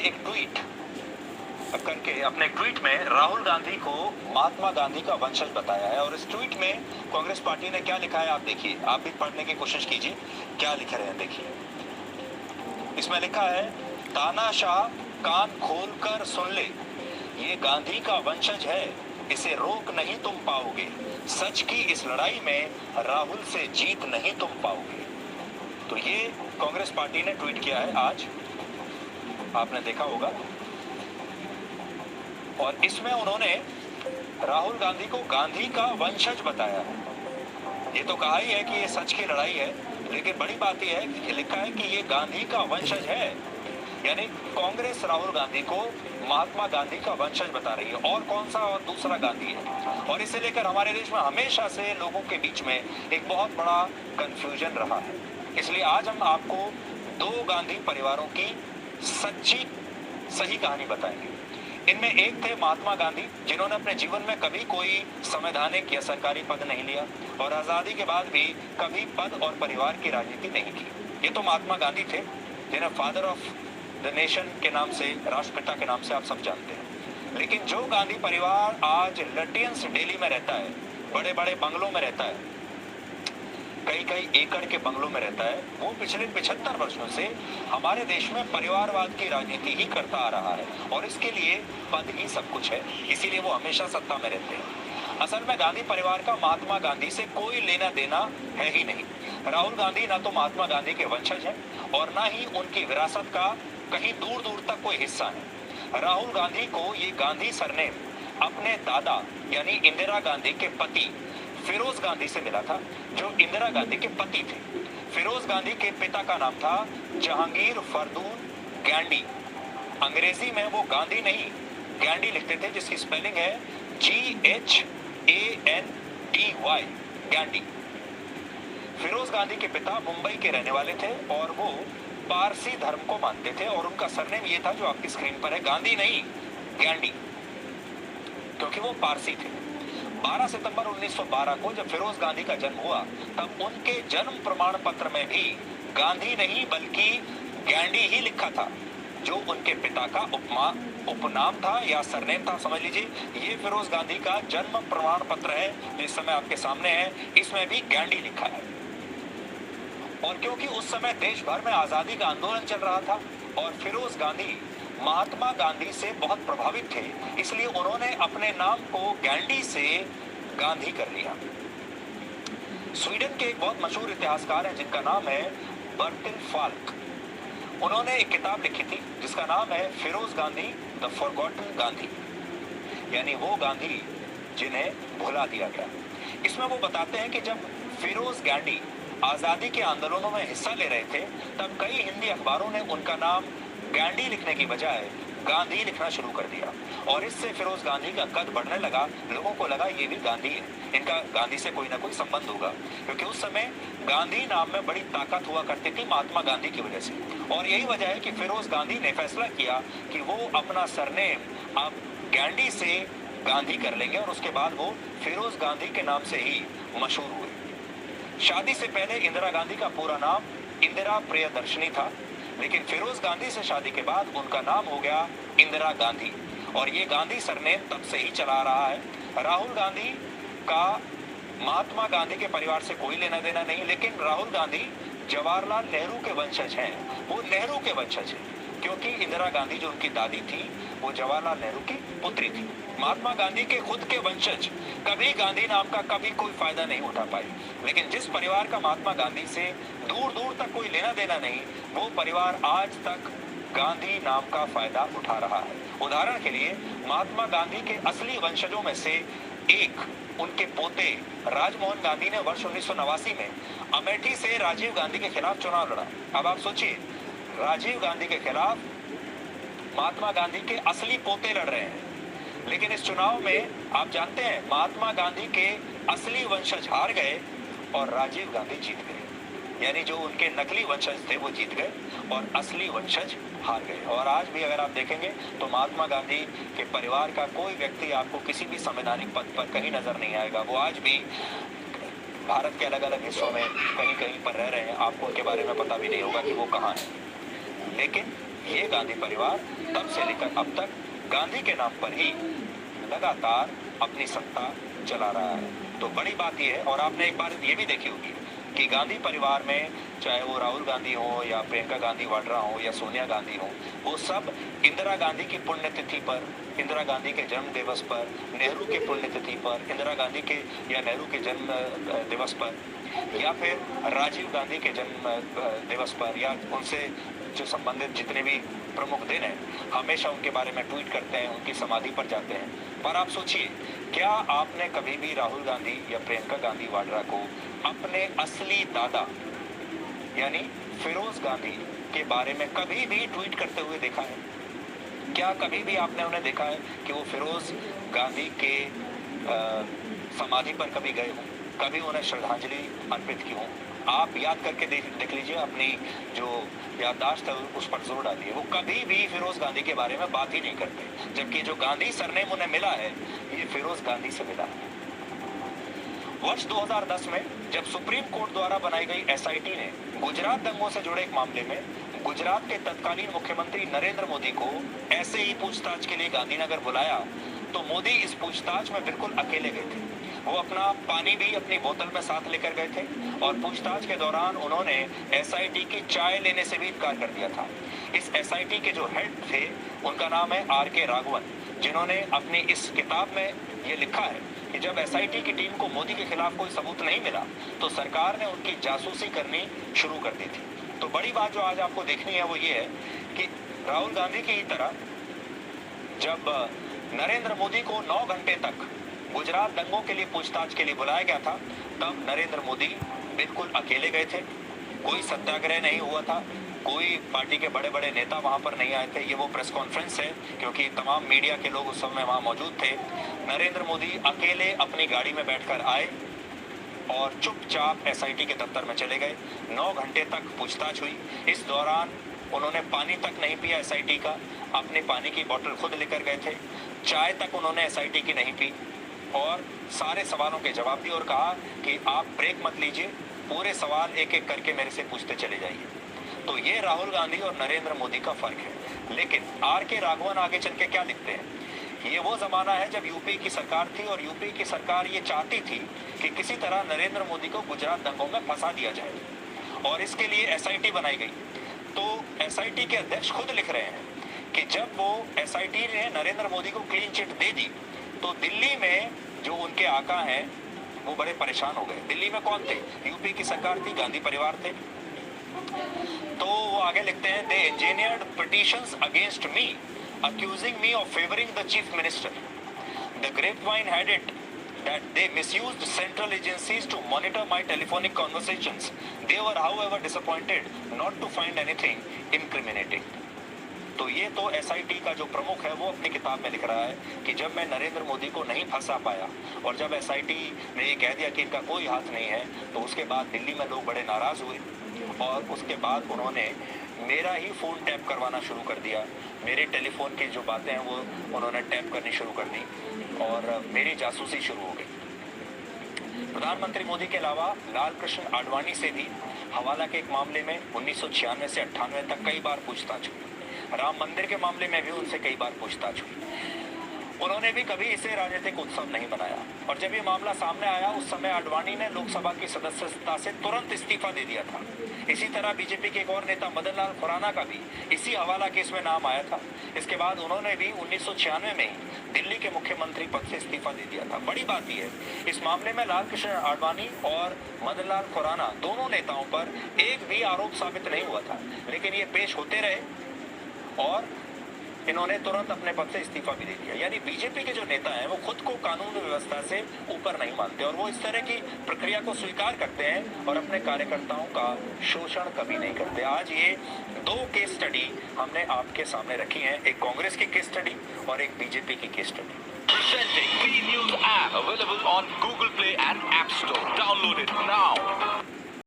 एक ट्वीट करके अपने ट्वीट में राहुल गांधी को महात्मा गांधी का वंशज बताया है। और इस ट्वीट में कांग्रेस पार्टी ने क्या लिखा है आप देखिए, आप भी पढ़ने की कोशिश कीजिए क्या लिख रहे हैं। देखिए, इसमें लिखा है, तानाशाह कान खोलकर सुन ले, ये गांधी का वंशज है, इसे रोक नहीं तुम पाओगे, सच की इस लड़ाई में राहुल से जीत नहीं तुम पाओगे। तो ये कांग्रेस पार्टी ने ट्वीट किया है आज, आपने देखा होगा। और इसमें उन्होंने राहुल गांधी को गांधी का वंशज बताया है। ये तो कहा ही है कि ये सच की लड़ाई है, लेकिन बड़ी बात यह है कि लिखा है कि ये गांधी का वंशज है, यानी कांग्रेस राहुल गांधी को महात्मा गांधी का वंशज बता रही है। और कौन सा और दूसरा गांधी है? और इसे लेकर हमारे देश में हमेशा से लोगों के बीच में एक बहुत बड़ा कंफ्यूजन रहा है। इसलिए आज हम आपको दो गांधी परिवारों की सच्ची सही कहानी बताएंगे। इनमें एक थे महात्मा गांधी, जिन्होंने अपने जीवन में कभी कोई संवैधानिक या सरकारी पद नहीं लिया और आजादी के बाद भी कभी पद और परिवार की राजनीति नहीं की। ये तो महात्मा गांधी थे, जिन्हें फादर ऑफ द नेशन के नाम से, राष्ट्रपिता के नाम से आप सब जानते हैं। लेकिन जो गांधी परिवार आज लटियंस दिल्ली में रहता है, बड़े बड़े बंगलों में रहता है, कई कई एकड़ के बंगलों में रहता है, वो पिछले 75 वर्षों से हमारे देश में परिवारवाद की राजनीति ही करता आ रहा है और इसके लिए पद ही सब कुछ है, इसीलिए वो हमेशा सत्ता में रहते हैं। असल में गांधी परिवार का महात्मा गांधी से कोई लेना देना है ही नहीं। राहुल गांधी ना तो महात्मा गांधी के वंशज हैं और ना ही उनकी विरासत का कहीं दूर दूर तक कोई हिस्सा है। राहुल गांधी को ये गांधी सरनेम अपने दादा यानी इंदिरा गांधी के पति फिरोज गांधी से मिला था, जो इंदिरा गांधी के पति थे। फिरोज गांधी के पिता का नाम था जहांगीर फरदून गैंडी। अंग्रेजी में वो गांधी नहीं गैंडी लिखते थे, जिसकी स्पेलिंग है GHANDY, गैंडी। फिरोज गांधी के पिता मुंबई के रहने वाले थे और वो पारसी धर्म को मानते थे और उनका सरनेम ये था जो आपकी स्क्रीन पर है, गांधी नहीं गैंडी, क्योंकि वो पारसी थे। 12 सितंबर 1912 को जब फिरोज गांधी का जन्म हुआ, तब उनके जन्म प्रमाण पत्र में भी गांधी नहीं बल्कि गैंडी ही लिखा था, जो उनके पिता का उपनाम था या सरनेम था, समझ लीजिए। ये फिरोज गांधी का जन्म प्रमाण पत्र है जो इस समय आपके सामने है, इसमें भी गैंडी लिखा है। और क्योंकि उस समय देश भर में आजादी का आंदोलन चल रहा था और फिरोज गांधी महात्मा गांधी से बहुत प्रभावित थे, इसलिए उन्होंने अपने नाम को गैंडी से गांधी कर लिया। स्वीडन के एक बहुत मशहूर इतिहासकार हैं जिनका नाम है बर्टिल फाल्क। उन्होंने एक किताब लिखी थी जिसका नाम है फिरोज गांधी द फॉरगॉटन गांधी, यानी वो गांधी जिन्हें भुला दिया गया। इसमें वो बताते हैं कि जब फिरोज गांधी आजादी के आंदोलनों में हिस्सा ले रहे थे, तब कई हिंदी अखबारों ने उनका नाम गांधी लिखने की बजाय गांधी लिखना शुरू कर दिया और इससे फिरोज गांधी का कद बढ़ने लगा। लोगों को लगा ये भी गांधी है, इनका गांधी से कोई ना कोई संबंध होगा, क्योंकि उस समय गांधी नाम में बड़ी ताकत हुआ करती थी महात्मा गांधी की वजह से। और यही वजह है कि फिरोज गांधी ने फैसला किया कि वो अपना सरनेम अब गैंडी से गांधी कर लेंगे और उसके बाद वो फिरोज गांधी के नाम से ही मशहूर हुए। शादी से पहले इंदिरा गांधी का पूरा नाम इंदिरा प्रियदर्शनी था, लेकिन फिरोज गांधी से शादी के बाद उनका नाम हो गया इंदिरा गांधी और ये गांधी सरनेम तब से ही चला रहा है। राहुल गांधी का महात्मा गांधी के परिवार से कोई लेना देना नहीं, लेकिन राहुल गांधी जवाहरलाल नेहरू के वंशज हैं। वो नेहरू के वंशज हैं क्योंकि इंदिरा गांधी जो उनकी दादी थी वो जवाहरलाल नेहरू की पुत्री थी। महात्मा गांधी के खुद के वंशज कभी गांधी नाम का कभी कोई फायदा नहीं उठा पाए, लेकिन जिस परिवार का महात्मा गांधी से दूर दूर तक कोई लेना देना नहीं, वो परिवार आज तक गांधी नाम का फायदा उठा रहा है। उदाहरण के लिए महात्मा गांधी के असली वंशजों में से एक उनके पोते राजमोहन गांधी ने वर्ष 1989 में अमेठी से राजीव गांधी के खिलाफ चुनाव लड़ा। अब आप सोचिए, राजीव गांधी के खिलाफ महात्मा गांधी के असली पोते लड़ रहे हैं, लेकिन इस चुनाव में आप जानते हैं महात्मा गांधी के असली वंशज हार गए और राजीव गांधी जीत गए। यानी जो उनके नकली वंशज थे वो जीत गए और असली वंशज हार गए। और आज भी अगर आप देखेंगे तो महात्मा गांधी के परिवार का कोई व्यक्ति आपको किसी भी संवैधानिक पद पर कहीं नजर नहीं आएगा। वो आज भी भारत के अलग अलग हिस्सों में कहीं कहीं पर रह रहे हैं, आपको उनके बारे में पता भी नहीं होगा कि वो कहाँ हैं। लेकिन ये गांधी परिवार तब से लेकर अब तक गांधी के नाम पर ही लगातार अपनी सत्ता चला रहा है। तो बड़ी बात यह है, और आपने एक बार ये भी देखी होगी कि गांधी परिवार में चाहे वो राहुल गांधी हो या प्रियंका गांधी वाड्रा हो या सोनिया गांधी हो, वो सब इंदिरा गांधी की पुण्यतिथि पर, इंदिरा गांधी के जन्म दिवस पर, नेहरू के पुण्यतिथि पर, इंदिरा गांधी के या नेहरू के जन्म दिवस पर, या फिर राजीव गांधी के जन्म दिवस पर, या उनसे जो संबंधित जितने भी प्रमुख दिन हैं, हमेशा उनके बारे में ट्वीट करते हैं, उनकी समाधि पर जाते हैं। पर आप सोचिए, क्या आपने कभी भी राहुल गांधी या प्रियंका गांधी वाड्रा को अपने असली दादा यानी फिरोज गांधी के बारे में कभी भी ट्वीट करते हुए देखा है? क्या कभी भी आपने उन्हें देखा है कि वो फिरोज गांधी के समाधि पर कभी गए हों, कभी उन्हें श्रद्धांजलि अर्पित की हो? आप याद करके देख लीजिए, अपनी जो याददाश्त है उस पर जोर डालिए। वो कभी भी फिरोज गांधी के बारे में बात ही नहीं करते, जबकि जो गांधी सरनेम उन्हें मिला है ये फिरोज गांधी से मिला है। वर्ष 2010 में जब सुप्रीम कोर्ट द्वारा बनाई गई एसआईटी ने गुजरात दंगों से जुड़े एक मामले में गुजरात के तत्कालीन मुख्यमंत्री नरेंद्र मोदी को ऐसे ही पूछताछ के लिए गांधीनगर बुलाया, तो मोदी इस पूछताछ में बिल्कुल अकेले गए थे। वो अपना पानी भी अपनी बोतल में साथ लेकर गए थे और पूछताछ के दौरान उन्होंने एसआईटी की चाय लेने से भी इनकार कर दिया था। इस एसआईटी के जो हेड थे उनका नाम है आर.के. राघवन, जिन्होंने अपनी इस किताब में ये लिखा है कि जब एसआईटी की टीम को मोदी के खिलाफ कोई सबूत नहीं मिला तो सरकार ने उनकी जासूसी करनी शुरू कर दी थी। तो बड़ी बात जो आज आपको देखनी है वो ये है कि राहुल गांधी की तरह जब नरेंद्र मोदी को 9 घंटे तक गुजरात दंगों के लिए पूछताछ के लिए बुलाया गया था, तब नरेंद्र मोदी बिल्कुल अकेले गए थे। कोई सत्याग्रह नहीं हुआ था, कोई पार्टी के बड़े बड़े नेता वहां पर नहीं आए थे। ये वो प्रेस कॉन्फ्रेंस है क्योंकि तमाम मीडिया के लोग उस समय वहां मौजूद थे। नरेंद्र मोदी अकेले अपनी गाड़ी में बैठकर आए और चुपचाप एसआईटी के दफ्तर में चले गए। 9 घंटे तक पूछताछ हुई। इस दौरान उन्होंने पानी तक नहीं पिया एसआईटी का, अपने पानी की बोतल खुद लेकर गए थे। चाय तक उन्होंने एसआईटी की नहीं पी और सारे सवालों के जवाब दिए और कहा कि आप ब्रेक मत लीजिए, पूरे सवाल एक एक करके मेरे से पूछते चले जाइए। तो ये राहुल गांधी और नरेंद्र मोदी का फर्क है। लेकिन आर.के. राघवन आगे चल के क्या लिखते हैं, ये वो जमाना है जब यूपी की सरकार थी और यूपी की सरकार ये चाहती थी कि किसी तरह नरेंद्र मोदी को गुजरात दंगों में फंसा दिया जाए और इसके लिए एसआईटी बनाई गई। तो एसआईटी के अध्यक्ष खुद लिख रहे हैं कि जब वो एसआईटी ने नरेंद्र मोदी को क्लीन चिट दे दी तो दिल्ली में जो उनके आका हैं वो बड़े परेशान हो गए। दिल्ली में कौन थे? यूपी की सरकार थी, गांधी परिवार थे। तो वो आगे लिखते हैं, they engineered petitions against me accusing me of favoring the chief minister. The grapevine had it that they misused central agencies to monitor my telephonic conversations. They were, however, disappointed not to find anything incriminating. तो ये तो SIT का जो प्रमुख है वो अपनी किताब में लिख रहा है कि जब मैं नरेंद्र मोदी को नहीं फंसा पाया और जब एसआईटी ने ये कह दिया कि इनका कोई हाथ नहीं है, तो उसके बाद दिल्ली में लोग बड़े नाराज हुए और उसके बाद उन्होंने मेरा ही फ़ोन टैप करवाना शुरू कर दिया। मेरे टेलीफोन की जो बातें हैं वो उन्होंने टैप करनी शुरू कर दी और मेरी जासूसी शुरू हो गई। प्रधानमंत्री मोदी के अलावा लाल कृष्ण आडवाणी से भी हवाला के एक मामले में 1996 से 98 तक कई बार पूछताछ हुई। राम मंदिर के मामले में भी उनसे कई बार पूछताछ हुई। उन्होंने भी कभी इसे राजनीतिक उत्सव नहीं बनाया और जब ये मामला सामने आया उस समय आडवाणी ने लोकसभा की सदस्यता से तुरंत इस्तीफा दे दिया था। इसी तरह बीजेपी के एक और नेता मदन लाल खुराना का भी इसी हवाला केस में नाम आया था। इसके बाद उन्होंने भी 1996 में ही दिल्ली के मुख्यमंत्री पद से इस्तीफा दे दिया था। बड़ी बात यह है, इस मामले में लाल कृष्ण आडवाणी और मदन लाल खुराना दोनों नेताओं पर एक भी आरोप साबित नहीं हुआ था, लेकिन ये पेश होते रहे और इन्होंने तुरंत अपने पद से इस्तीफा भी दे दिया। यानी बीजेपी के जो नेता हैं वो खुद को कानून व्यवस्था से ऊपर नहीं मानते और वो इस तरह की प्रक्रिया को स्वीकार करते हैं और अपने कार्यकर्ताओं का शोषण कभी नहीं करते। आज ये 2 केस स्टडी हमने आपके सामने रखी हैं, एक कांग्रेस की केस स्टडी और एक बीजेपी की case study. Presenting B News app available on Google Play and App Store. Download it now.